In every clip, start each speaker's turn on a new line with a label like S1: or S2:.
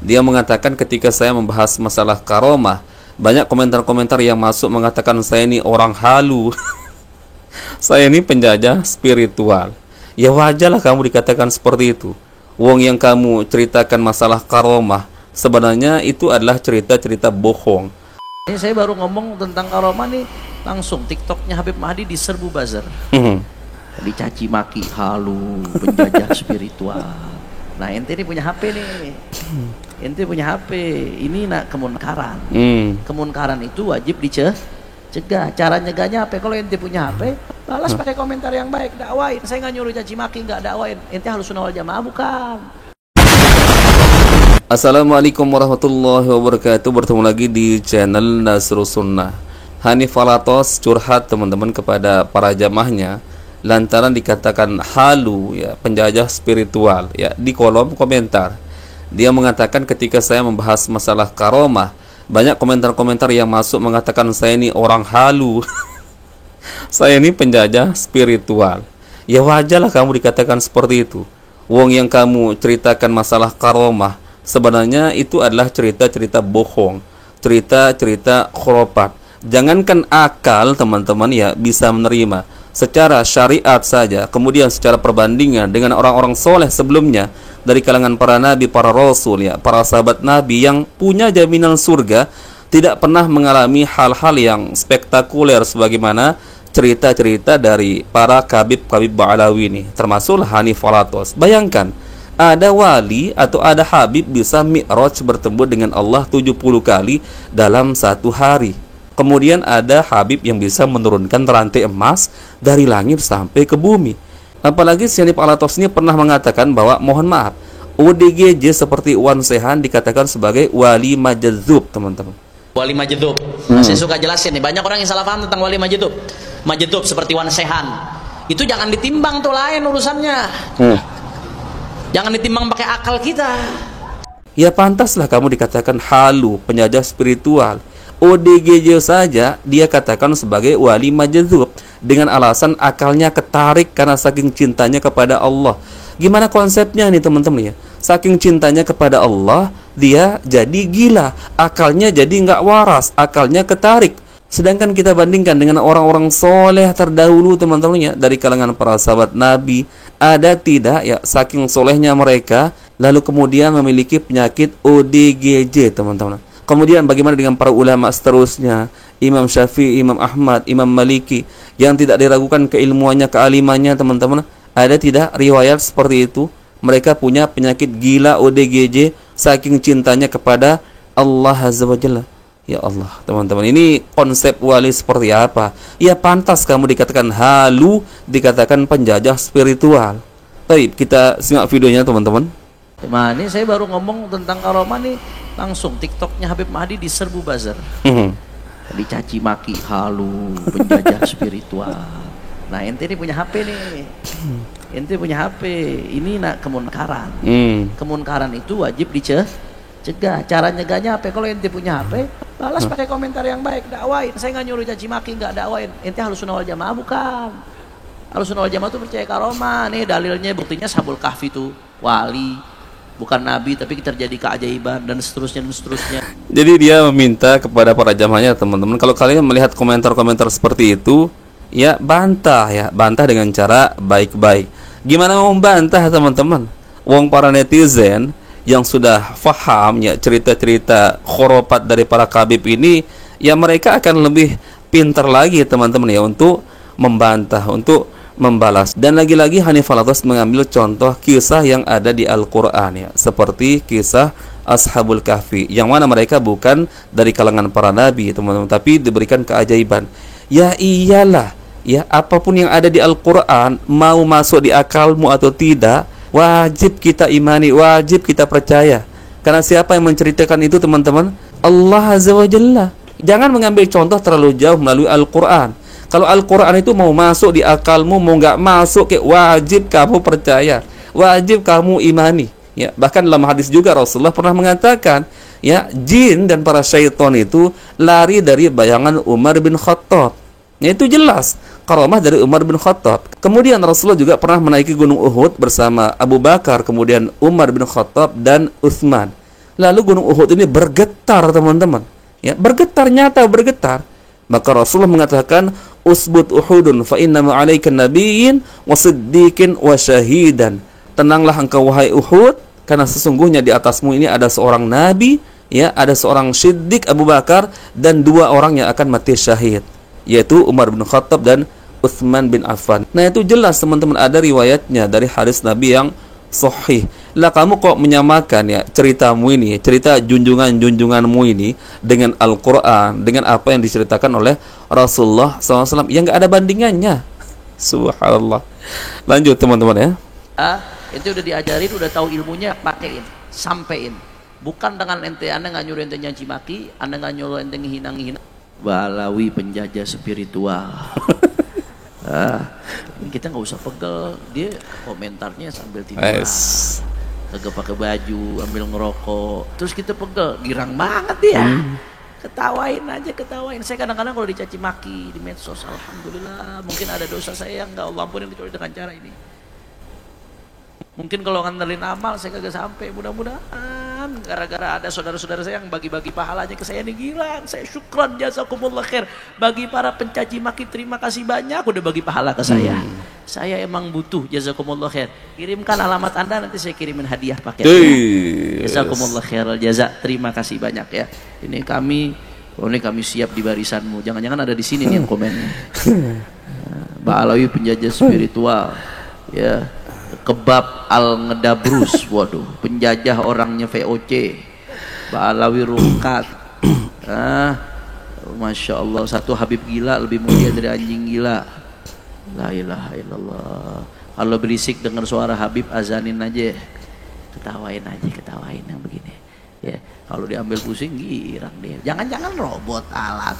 S1: Dia mengatakan ketika saya membahas masalah karomah, banyak komentar-komentar yang masuk mengatakan saya ini orang halu. Saya ini penjajah spiritual. Ya wajarlah kamu dikatakan seperti itu. Wong yang kamu ceritakan masalah karomah, sebenarnya itu adalah cerita-cerita bohong.
S2: Ini saya baru ngomong tentang karomah nih, langsung TikToknya Habib Mahdi diserbu buzzer. Dicaci maki, halu, penjajah spiritual. Nah ente ini punya HP nih, ente punya HP, ini nak kemunkaran. Kemunkaran itu wajib dicegah. Cara nyegahnya apa? Kalau ente punya HP, balas pakai komentar yang baik, dakwain. Saya nggak nyuruh caci maki, nggak dakwain. Ente harus sunnah wal jamaah bukan?
S1: Assalamualaikum warahmatullahi wabarakatuh. Bertemu lagi di channel Nasrus Sunnah. Hanif Alatos curhat teman-teman kepada para jamaahnya lantaran dikatakan halu, ya, penjajah spiritual, ya, di kolom komentar. Dia mengatakan ketika saya membahas masalah karomah, banyak komentar-komentar yang masuk mengatakan saya ini orang halu. Saya ini penjajah spiritual. Ya wajarlah kamu dikatakan seperti itu. Wong yang kamu ceritakan masalah karomah, sebenarnya itu adalah cerita-cerita bohong, cerita-cerita khurafat. Jangankan akal teman-teman ya bisa menerima, secara syariat saja, kemudian secara perbandingan dengan orang-orang soleh sebelumnya dari kalangan para nabi, para rasul, ya, para sahabat nabi yang punya jaminan surga, tidak pernah mengalami hal-hal yang spektakuler sebagaimana cerita-cerita dari para kabib-kabib Ba'alawi ini, termasuk Hanif Alatos. Bayangkan, ada wali atau ada habib bisa mi'raj bertemu dengan Allah 70 kali dalam satu hari. Kemudian ada habib yang bisa menurunkan rantai emas dari langit sampai ke bumi. Apalagi si Hanif Alatos ini pernah mengatakan bahwa, mohon maaf, ODGJ seperti Wan Sehan dikatakan sebagai wali majdzub, teman-teman.
S2: Wali majdzub. Saya suka jelasin nih, banyak orang yang salah paham tentang wali majdzub. Majdzub seperti Wan Sehan. Itu jangan ditimbang tuh, lain urusannya. Jangan ditimbang pakai akal kita.
S1: Ya pantaslah kamu dikatakan halu, penjajah spiritual. ODGJ saja dia katakan sebagai wali majdzub dengan alasan akalnya ketarik karena saking cintanya kepada Allah. Gimana konsepnya nih teman-teman ya? Saking cintanya kepada Allah, dia jadi gila, akalnya jadi nggak waras, akalnya ketarik. Sedangkan kita bandingkan dengan orang-orang soleh terdahulu teman-teman ya, dari kalangan para sahabat Nabi, ada tidak ya saking solehnya mereka lalu kemudian memiliki penyakit ODGJ teman-teman. Kemudian bagaimana dengan para ulama seterusnya, Imam Syafi'i, Imam Ahmad, Imam Maliki, yang tidak diragukan keilmuannya, kealimannya teman-teman. Ada tidak riwayat seperti itu? Mereka punya penyakit gila ODGJ saking cintanya kepada Allah Azza wa Jalla. Ya Allah teman-teman, ini konsep wali seperti apa? Ya pantas kamu dikatakan halu, dikatakan penjajah spiritual. Baik, kita simak videonya teman-teman.
S2: Nah, ini saya baru ngomong tentang karomah nih, langsung TikToknya Habib Mahdi diserbu buzzer. Dicaci maki, halu, penjajah spiritual. Nah ente ini punya HP nih, ente punya HP, ini nak kemunkaran. Kemunkaran itu wajib dicegah. Cara nyegahnya apa? Kalau ente punya HP, balas pakai komentar yang baik, dakwain. Saya nggak nyuruh caci maki, nggak dakwain. Ente harus sunnah wal jamaah bukan? Harus sunnah wal jamaah itu percaya karomah. Nih dalilnya, buktinya Ashabul Kahfi itu wali, bukan nabi, tapi terjadi keajaiban dan seterusnya dan seterusnya.
S1: Jadi dia meminta kepada para jamaahnya teman-teman, kalau kalian melihat komentar-komentar seperti itu, ya bantah dengan cara baik-baik. Gimana mau membantah teman-teman? Wong para netizen yang sudah faham ya cerita-cerita khurafat dari para kabib ini, ya mereka akan lebih pintar lagi teman-teman ya untuk membantah, untuk membalas. Dan lagi-lagi Hanif Alatos mengambil contoh kisah yang ada di Al-Quran ya, seperti kisah Ashabul Kahfi, yang mana mereka bukan dari kalangan para nabi teman-teman, tapi diberikan keajaiban. Ya iyalah ya, apapun yang ada di Al-Quran, mau masuk di akalmu atau tidak, wajib kita imani, wajib kita percaya. Karena siapa yang menceritakan itu teman-teman? Allah Azza wa Jalla. Jangan mengambil contoh terlalu jauh melalui Al-Quran. Kalau Al-Quran itu mau masuk di akalmu, mau nggak masuk, wajib kamu percaya, wajib kamu imani. Ya, bahkan dalam hadis juga Rasulullah pernah mengatakan, ya, jin dan para syaitan itu lari dari bayangan Umar bin Khattab. Ya, itu jelas karamah dari Umar bin Khattab. Kemudian Rasulullah juga pernah menaiki gunung Uhud bersama Abu Bakar, kemudian Umar bin Khattab dan Utsman. Lalu gunung Uhud ini bergetar, teman-teman. Ya, bergetar, nyata bergetar. Maka Rasulullah mengatakan, "Usbut Uhudun fa inna ma'alaika nabiyyin wa siddiqin wa syahidan." Tenanglah engkau wahai Uhud, karena sesungguhnya di atasmu ini ada seorang nabi, ya, ada seorang Siddiq Abu Bakar dan 2 orang yang akan mati syahid, yaitu Umar bin Khattab dan Utsman bin Affan. Nah, itu jelas teman-teman, ada riwayatnya dari hadis Nabi yang sahih. Lah kamu kok menyamakan ya ceritamu ini, cerita junjunganmu ini dengan Al-Qur'an, dengan apa yang diceritakan oleh Rasulullah SAW yang nggak ada bandingannya. Subhanallah. Lanjut teman-teman ya.
S2: Itu udah diajarin, udah tahu ilmunya, pakein, sampein. Bukan dengan ente, anda nggak nyuruh ente nyaci maki, anda nggak nyuruh ente ngehina-ngehina. Balawi penjajah spiritual. Kita nggak usah pegel, dia komentarnya sambil tiduran, kagak pakai baju, ambil ngerokok, terus kita pegel, girang banget dia. Ketawain aja, ketawain. Saya kadang-kadang kalau dicaci maki di medsos, alhamdulillah, mungkin ada dosa saya yang nggak Allah ampunin kecuali dengan cara ini. Mungkin kalau ngandelin amal saya kagak sampai, mudah-mudahan gara-gara ada saudara-saudara saya yang bagi-bagi pahalanya ke saya nih, gila, saya syukran jazakumullah khair. Bagi para pencaci maki terima kasih banyak udah bagi pahala ke saya. Saya emang butuh, jazakumullah khair. Kirimkan alamat Anda, nanti saya kirimin hadiah paket. Jazakumullah khairal jaza, terima kasih banyak ya. Ini kami siap di barisanmu. Jangan-jangan ada di sini nih yang komen. Mbak Alawi penjajah spiritual. Ya. Kebab Al-Ngedabrus, waduh, penjajah orangnya VOC, Balawi Rungkat. Masya Allah, satu Habib gila lebih mulia dari anjing gila. La ilaha illallah. Kalau berisik dengar suara Habib, azanin aja, ketawain yang begini. Ya, kalau diambil pusing girang dia. Jangan-jangan robot alat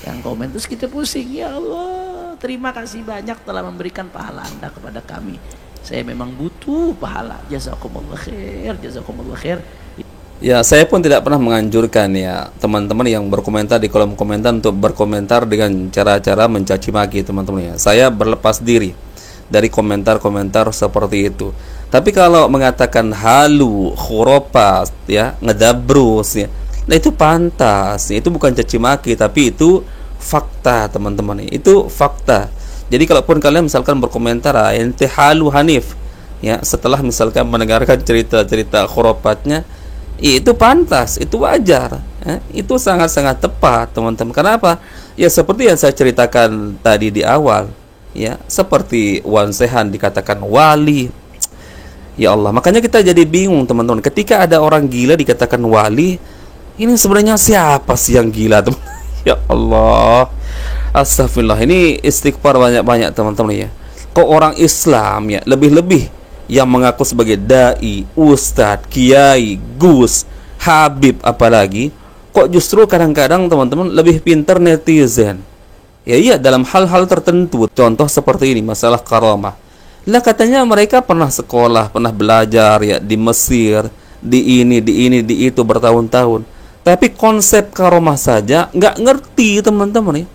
S2: yang komen terus kita pusing. Ya Allah, terima kasih banyak telah memberikan pahala Anda kepada kami. Saya memang butuh pahala. Jazakumullah khair, jazakumullah khair.
S1: Ya, saya pun tidak pernah menganjurkan ya teman-teman yang berkomentar di kolom komentar untuk berkomentar dengan cara-cara mencaci maki, teman-teman ya. Saya berlepas diri dari komentar-komentar seperti itu. Tapi kalau mengatakan halu, khurafat ya, ngedabrus ya, nah itu pantas. Itu bukan caci maki, tapi itu fakta, teman-teman. Itu fakta. Jadi kalaupun kalian misalkan berkomentar ente halu Hanif ya, setelah misalkan mendengarkan cerita-cerita khurafatnya, itu pantas, itu wajar ya, itu sangat-sangat tepat, teman-teman. Kenapa? Ya seperti yang saya ceritakan tadi di awal ya, seperti Wan Sehan dikatakan wali. Ya Allah, makanya kita jadi bingung, teman-teman. Ketika ada orang gila dikatakan wali, ini sebenarnya siapa sih yang gila, teman? Ya Allah, astagfirullah, ini istighfar banyak-banyak, teman-teman ya. Kok orang Islam ya lebih-lebih yang mengaku sebagai dai, ustadz, kiai, gus, habib, apalagi kok justru kadang-kadang teman-teman lebih pintar netizen. Ya iya, dalam hal-hal tertentu, contoh seperti ini, masalah karamah. Lah katanya mereka pernah sekolah, pernah belajar ya di Mesir, di itu bertahun-tahun. Tapi konsep karomah saja nggak ngerti, teman-teman ya.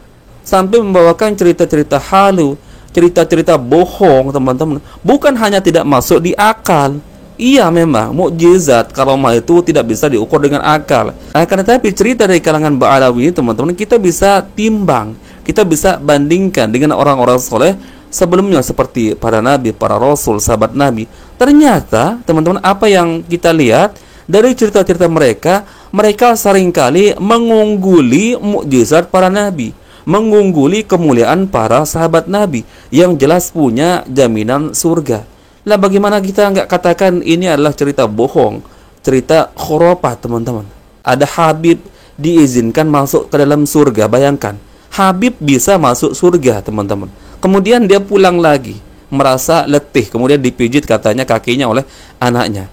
S1: Sampai membawakan cerita-cerita halu, cerita-cerita bohong, teman-teman. Bukan hanya tidak masuk di akal. Iya memang, mukjizat karomah itu tidak bisa diukur dengan akal. Karena tapi cerita dari kalangan Ba'alawi, teman-teman, kita bisa timbang, kita bisa bandingkan dengan orang-orang soleh sebelumnya seperti para nabi, para rasul, sahabat nabi. Ternyata, teman-teman, apa yang kita lihat dari cerita-cerita mereka, mereka seringkali mengungguli mukjizat para nabi, mengungguli kemuliaan para sahabat nabi yang jelas punya jaminan surga. Lah bagaimana kita nggak katakan ini adalah cerita bohong, cerita khurafat, teman-teman? Ada Habib diizinkan masuk ke dalam surga. Bayangkan, Habib bisa masuk surga, teman-teman. Kemudian dia pulang lagi, merasa letih, kemudian dipijit katanya kakinya oleh anaknya.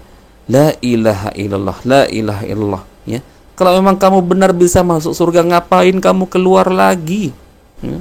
S1: La ilaha illallah, la ilaha illallah ya. Kalau memang kamu benar bisa masuk surga, ngapain kamu keluar lagi ya?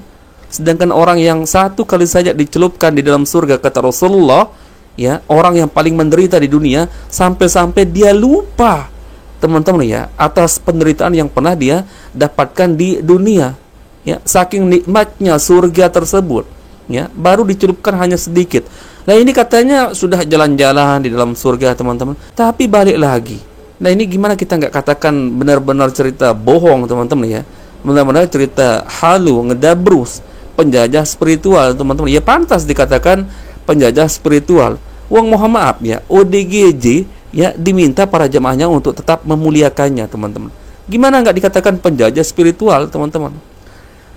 S1: Sedangkan orang yang satu kali saja dicelupkan di dalam surga, kata Rasulullah ya, orang yang paling menderita di dunia, sampai-sampai dia lupa, teman-teman ya, atas penderitaan yang pernah dia dapatkan di dunia ya, saking nikmatnya surga tersebut ya, baru dicelupkan hanya sedikit. Nah ini katanya sudah jalan-jalan di dalam surga, teman-teman, tapi balik lagi Nah ini gimana kita nggak katakan benar-benar cerita bohong teman-teman ya, benar-benar cerita halu, ngedabrus, penjajah spiritual teman-teman. Ya pantas dikatakan penjajah spiritual. Uang mohon maaf ya, ODGJ ya diminta para jamaahnya untuk tetap memuliakannya teman-teman. Gimana nggak dikatakan penjajah spiritual teman-teman?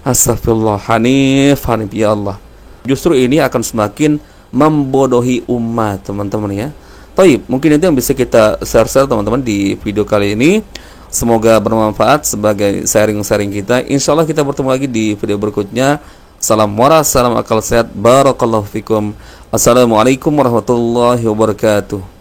S1: Astagfirullah, Hanif ya Allah. Justru ini akan semakin membodohi umat teman-teman ya. Taib, mungkin itu yang bisa kita share teman-teman di video kali ini. Semoga bermanfaat sebagai sharing-sharing kita. Insya Allah kita bertemu lagi di video berikutnya. Salam waras, salam akal sehat. Barakallahu fikum. Assalamualaikum warahmatullahi wabarakatuh.